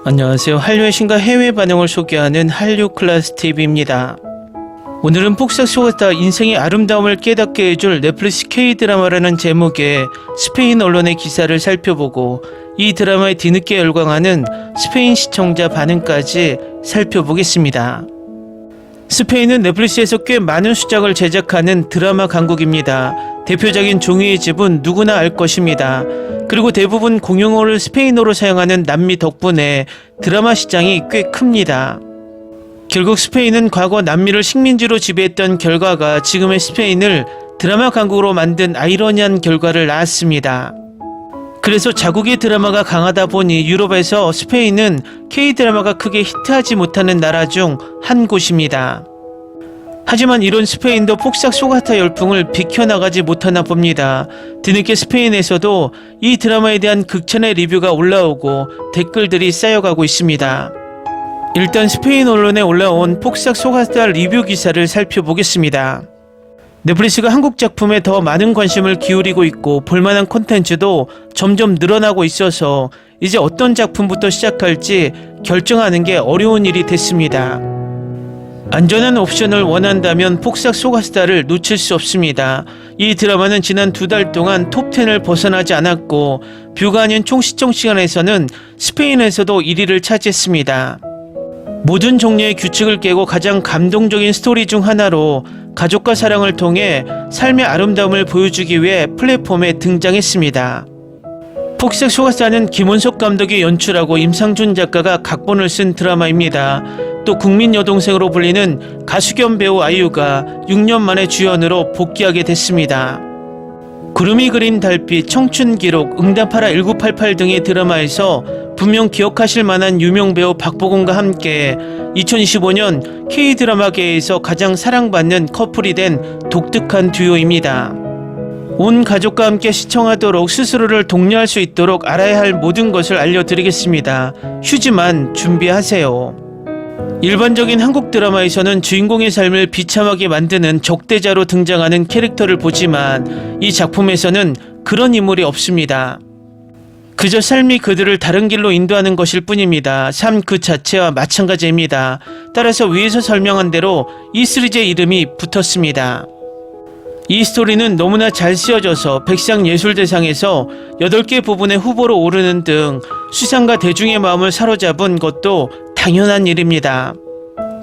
안녕하세요. 한류의 신과 해외 반응을 소개하는 한류클래스TV입니다. 오늘은 폭삭 속았다 인생의 아름다움을 깨닫게 해줄 넷플릭스 K-드라마라는 제목의 스페인 언론의 기사를 살펴보고 이 드라마에 뒤늦게 열광하는 스페인 시청자 반응까지 살펴보겠습니다. 스페인은 넷플릭스에서 꽤 많은 수작을 제작하는 드라마 강국입니다. 대표적인 종이의 집은 누구나 알 것입니다. 그리고 대부분 공용어를 스페인어로 사용하는 남미 덕분에 드라마 시장이 꽤 큽니다. 결국 스페인은 과거 남미를 식민지로 지배했던 결과가 지금의 스페인을 드라마 강국으로 만든 아이러니한 결과를 낳았습니다. 그래서 자국의 드라마가 강하다 보니 유럽에서 스페인은 K-드라마가 크게 히트하지 못하는 나라 중 한 곳입니다. 하지만 이런 스페인도 폭삭 속았다 열풍을 비켜나가지 못하나 봅니다. 뒤늦게 스페인에서도 이 드라마에 대한 극찬의 리뷰가 올라오고 댓글들이 쌓여가고 있습니다. 일단 스페인 언론에 올라온 폭삭 속았다 리뷰 기사를 살펴보겠습니다. 넷플릭스가 한국 작품에 더 많은 관심을 기울이고 있고 볼만한 콘텐츠도 점점 늘어나고 있어서 이제 어떤 작품부터 시작할지 결정하는 게 어려운 일이 됐습니다. 안전한 옵션을 원한다면 폭삭 속았다를 놓칠 수 없습니다. 이 드라마는 지난 2달 동안 톱10을 벗어나지 않았고 뷰가 아닌 총 시청 시간에서는 스페인에서도 1위를 차지했습니다. 모든 종류의 규칙을 깨고 가장 감동적인 스토리 중 하나로 가족과 사랑을 통해 삶의 아름다움을 보여주기 위해 플랫폼에 등장했습니다. 폭삭 속았다는 김원석 감독이 연출하고 임상준 작가가 각본을 쓴 드라마입니다. 또 국민 여동생으로 불리는 가수 겸 배우 아이유가 6년 만에 주연으로 복귀하게 됐습니다. 구름이 그린 달빛, 청춘기록, 응답하라 1988 등의 드라마에서 분명 기억하실 만한 유명 배우 박보검과 함께 2025년 K-드라마계에서 가장 사랑받는 커플이 된 독특한 듀오입니다. 온 가족과 함께 시청하도록 스스로를 독려할 수 있도록 알아야 할 모든 것을 알려드리겠습니다. 휴지만 준비하세요. 일반적인 한국 드라마에서는 주인공의 삶을 비참하게 만드는 적대자로 등장하는 캐릭터를 보지만 이 작품에서는 그런 인물이 없습니다. 그저 삶이 그들을 다른 길로 인도하는 것일 뿐입니다. 삶 그 자체와 마찬가지입니다. 따라서 위에서 설명한 대로 이 시리즈의 이름이 붙었습니다. 이 스토리는 너무나 잘 쓰여져서 백상예술대상에서 8개 부분의 후보로 오르는 등 수상과 대중의 마음을 사로잡은 것도 당연한 일입니다.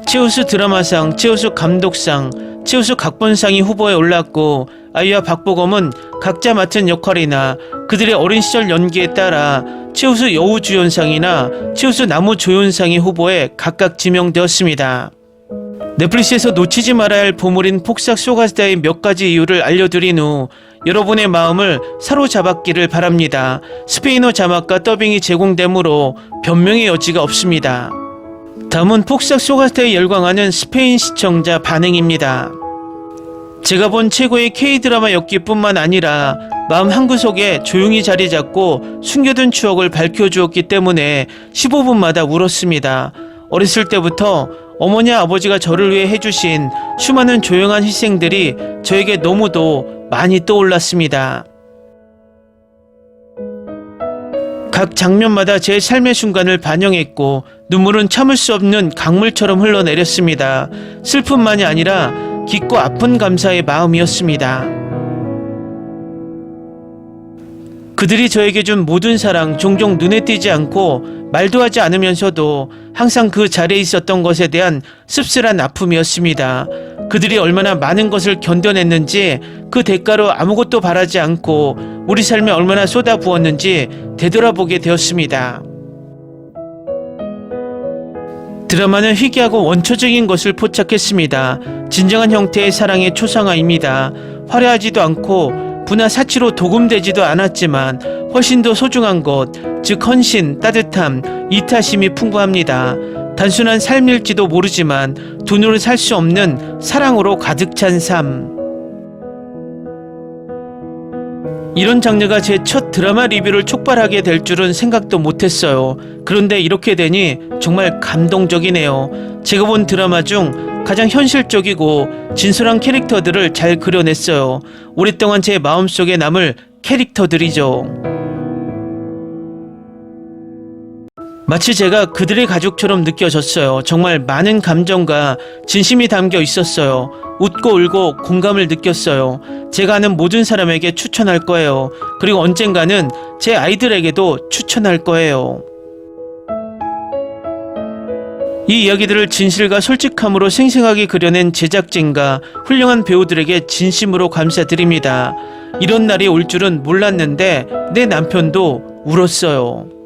최우수 드라마상, 최우수 감독상, 최우수 각본상이 후보에 올랐고 아이유와 박보검은 각자 맡은 역할이나 그들의 어린 시절 연기에 따라 최우수 여우주연상이나 최우수 남우조연상이 후보에 각각 지명되었습니다. 넷플릭스에서 놓치지 말아야 할 보물인 폭삭 속았다의 몇 가지 이유를 알려드린 후 여러분의 마음을 사로잡았기를 바랍니다. 스페인어 자막과 더빙이 제공되므로 변명의 여지가 없습니다. 다음은 폭삭 속았다에 열광하는 스페인 시청자 반응입니다. 제가 본 최고의 K-드라마였기 뿐만 아니라 마음 한구석에 조용히 자리 잡고 숨겨둔 추억을 밝혀주었기 때문에 15분마다 울었습니다. 어렸을 때부터 어머니 아버지가 저를 위해 해주신 수많은 조용한 희생들이 저에게 너무도 많이 떠올랐습니다. 각 장면마다 제 삶의 순간을 반영했고 눈물은 참을 수 없는 강물처럼 흘러내렸습니다. 슬픔만이 아니라 깊고 아픈 감사의 마음이었습니다. 그들이 저에게 준 모든 사랑 종종 눈에 띄지 않고 말도 하지 않으면서도 항상 그 자리에 있었던 것에 대한 씁쓸한 아픔이었습니다. 그들이 얼마나 많은 것을 견뎌냈는지 그 대가로 아무것도 바라지 않고 우리 삶에 얼마나 쏟아부었는지 되돌아보게 되었습니다. 드라마는 희귀하고 원초적인 것을 포착했습니다. 진정한 형태의 사랑의 초상화입니다. 화려하지도 않고 부나 사치로 도금되지도 않았지만 훨씬 더 소중한 것, 즉 헌신, 따뜻함, 이타심이 풍부합니다. 단순한 삶일지도 모르지만 돈으로 살 수 없는 사랑으로 가득 찬 삶. 이런 장르가 제 첫 드라마 리뷰를 촉발하게 될 줄은 생각도 못했어요. 그런데 이렇게 되니 정말 감동적이네요. 제가 본 드라마 중 가장 현실적이고 진솔한 캐릭터들을 잘 그려냈어요. 오랫동안 제 마음속에 남을 캐릭터들이죠. 마치 제가 그들의 가족처럼 느껴졌어요. 정말 많은 감정과 진심이 담겨 있었어요. 웃고 울고 공감을 느꼈어요. 제가 아는 모든 사람에게 추천할 거예요. 그리고 언젠가는 제 아이들에게도 추천할 거예요. 이 이야기들을 진실과 솔직함으로 생생하게 그려낸 제작진과 훌륭한 배우들에게 진심으로 감사드립니다. 이런 날이 올 줄은 몰랐는데 내 남편도 울었어요.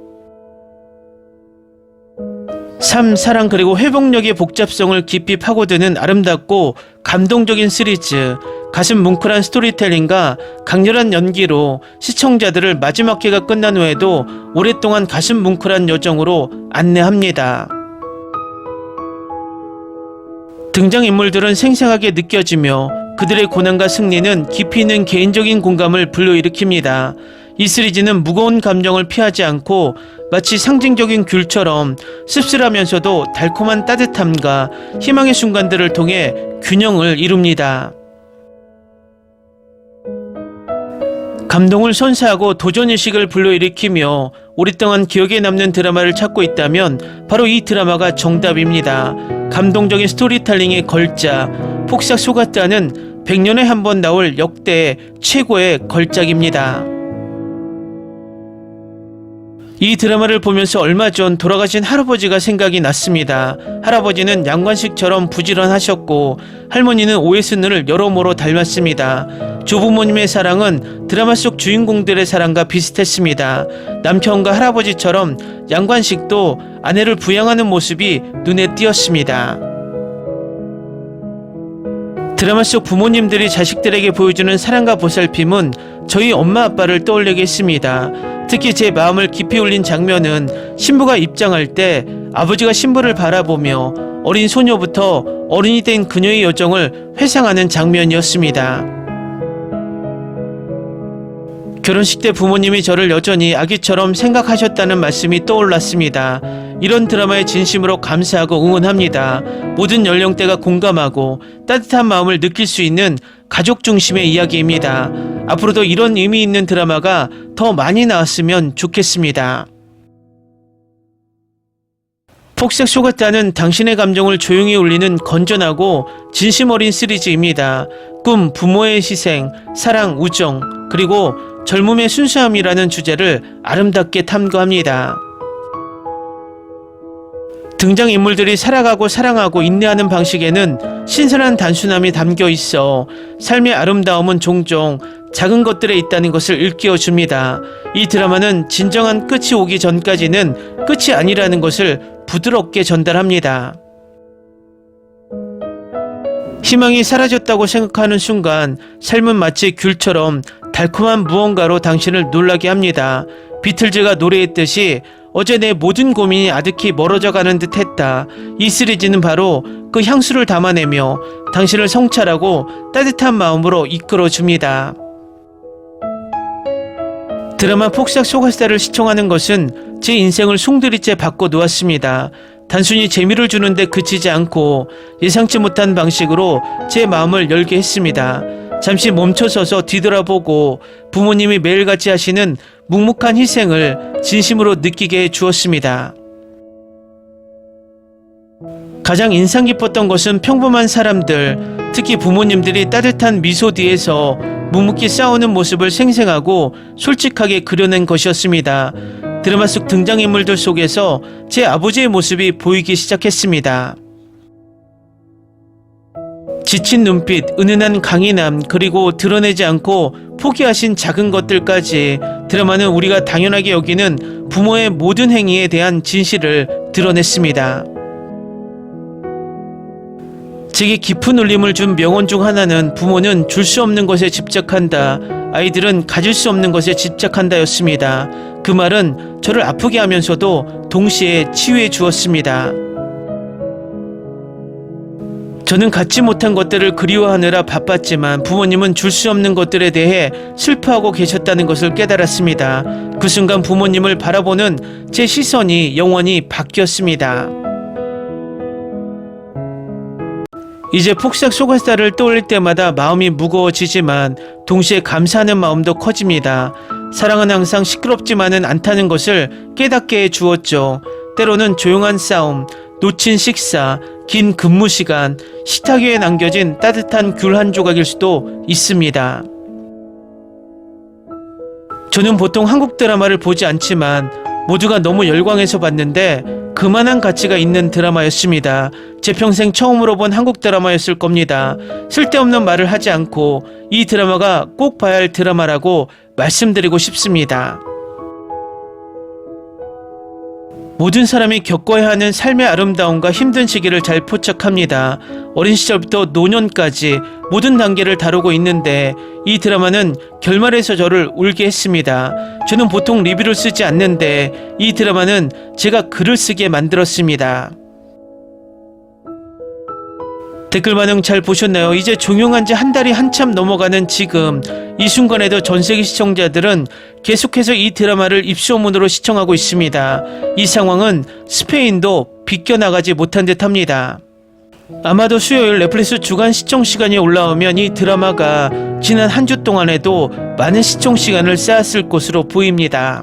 삶, 사랑 그리고 회복력의 복잡성을 깊이 파고드는 아름답고 감동적인 시리즈, 가슴 뭉클한 스토리텔링과 강렬한 연기로 시청자들을 마지막 회가 끝난 후에도 오랫동안 가슴 뭉클한 여정으로 안내합니다. 등장인물들은 생생하게 느껴지며 그들의 고난과 승리는 깊이 있는 개인적인 공감을 불러일으킵니다. 이 시리즈는 무거운 감정을 피하지 않고 마치 상징적인 귤처럼 씁쓸하면서도 달콤한 따뜻함과 희망의 순간들을 통해 균형을 이룹니다. 감동을 선사하고 도전의식을 불러일으키며 오랫동안 기억에 남는 드라마를 찾고 있다면 바로 이 드라마가 정답입니다. 감동적인 스토리텔링의 걸작, 폭삭 속았다는 100년에 한 번 나올 역대 최고의 걸작입니다. 이 드라마를 보면서 얼마 전 돌아가신 할아버지가 생각이 났습니다. 할아버지는 양관식처럼 부지런하셨고 할머니는 오해순을 여러모로 닮았습니다. 조부모님의 사랑은 드라마 속 주인공들의 사랑과 비슷했습니다. 남편과 할아버지처럼 양관식도 아내를 부양하는 모습이 눈에 띄었습니다. 드라마 속 부모님들이 자식들에게 보여주는 사랑과 보살핌은 저희 엄마 아빠를 떠올리게 했습니다. 특히 제 마음을 깊이 울린 장면은 신부가 입장할 때 아버지가 신부를 바라보며 어린 소녀부터 어른이 된 그녀의 여정을 회상하는 장면이었습니다. 결혼식 때 부모님이 저를 여전히 아기처럼 생각하셨다는 말씀이 떠올랐습니다. 이런 드라마에 진심으로 감사하고 응원합니다. 모든 연령대가 공감하고 따뜻한 마음을 느낄 수 있는 가족 중심의 이야기입니다. 앞으로도 이런 의미 있는 드라마가 더 많이 나왔으면 좋겠습니다. 폭삭 속았다는 당신의 감정을 조용히 울리는 건전하고 진심 어린 시리즈입니다. 꿈, 부모의 희생, 사랑, 우정, 그리고 젊음의 순수함이라는 주제를 아름답게 탐구합니다. 등장인물들이 살아가고 사랑하고 인내하는 방식에는 신선한 단순함이 담겨 있어 삶의 아름다움은 종종 작은 것들에 있다는 것을 일깨워줍니다. 이 드라마는 진정한 끝이 오기 전까지는 끝이 아니라는 것을 부드럽게 전달합니다. 희망이 사라졌다고 생각하는 순간 삶은 마치 귤처럼 달콤한 무언가로 당신을 놀라게 합니다. 비틀즈가 노래했듯이 어제 내 모든 고민이 아득히 멀어져 가는 듯 했다. 이 시리즈는 바로 그 향수를 담아내며 당신을 성찰하고 따뜻한 마음으로 이끌어줍니다. 드라마 폭삭 속았다를 시청하는 것은 제 인생을 송두리째 바꿔놓았습니다. 단순히 재미를 주는데 그치지 않고 예상치 못한 방식으로 제 마음을 열게 했습니다. 잠시 멈춰서서 뒤돌아보고 부모님이 매일같이 하시는 묵묵한 희생을 진심으로 느끼게 해 주었습니다. 가장 인상 깊었던 것은 평범한 사람들, 특히 부모님들이 따뜻한 미소 뒤에서 묵묵히 싸우는 모습을 생생하고 솔직하게 그려낸 것이었습니다. 드라마 속 등장인물들 속에서 제 아버지의 모습이 보이기 시작했습니다. 지친 눈빛, 은은한 강인함, 그리고 드러내지 않고 포기하신 작은 것들까지 드라마는 우리가 당연하게 여기는 부모의 모든 행위에 대한 진실을 드러냈습니다. 제게 깊은 울림을 준 명언 중 하나는 부모는 줄 수 없는 것에 집착한다. 아이들은 가질 수 없는 것에 집착한다 였습니다. 그 말은 저를 아프게 하면서도 동시에 치유해 주었습니다. 저는 갖지 못한 것들을 그리워하느라 바빴지만 부모님은 줄 수 없는 것들에 대해 슬퍼하고 계셨다는 것을 깨달았습니다. 그 순간 부모님을 바라보는 제 시선이 영원히 바뀌었습니다. 이제 폭삭 속았다를 떠올릴 때마다 마음이 무거워지지만 동시에 감사하는 마음도 커집니다. 사랑은 항상 시끄럽지만은 않다는 것을 깨닫게 해 주었죠. 때로는 조용한 싸움, 놓친 식사, 긴 근무 시간, 식탁 위에 남겨진 따뜻한 귤 한 조각일 수도 있습니다. 저는 보통 한국 드라마를 보지 않지만 모두가 너무 열광해서 봤는데 그만한 가치가 있는 드라마였습니다. 제 평생 처음으로 본 한국 드라마였을 겁니다. 쓸데없는 말을 하지 않고 이 드라마가 꼭 봐야 할 드라마라고 말씀드리고 싶습니다. 모든 사람이 겪어야 하는 삶의 아름다움과 힘든 시기를 잘 포착합니다. 어린 시절부터 노년까지 모든 단계를 다루고 있는데 이 드라마는 결말에서 저를 울게 했습니다. 저는 보통 리뷰를 쓰지 않는데 이 드라마는 제가 글을 쓰게 만들었습니다. 댓글 반응 잘 보셨나요? 이제 종영한 지 한 달이 한참 넘어가는 지금 이 순간에도 전세계 시청자들은 계속해서 이 드라마를 입소문으로 시청하고 있습니다. 이 상황은 스페인도 비껴나가지 못한 듯합니다. 아마도 수요일 넷플릭스 주간 시청 시간이 올라오면 이 드라마가 지난 한 주 동안에도 많은 시청 시간을 쌓았을 것으로 보입니다.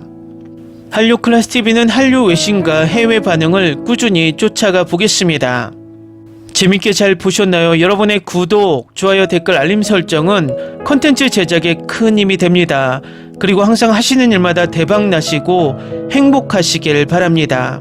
한류 클래스 TV는 한류 외신과 해외 반응을 꾸준히 쫓아가 보겠습니다. 재밌게 잘 보셨나요? 여러분의 구독, 좋아요, 댓글, 알림 설정은 컨텐츠 제작에 큰 힘이 됩니다. 그리고 항상 하시는 일마다 대박 나시고 행복하시길 바랍니다.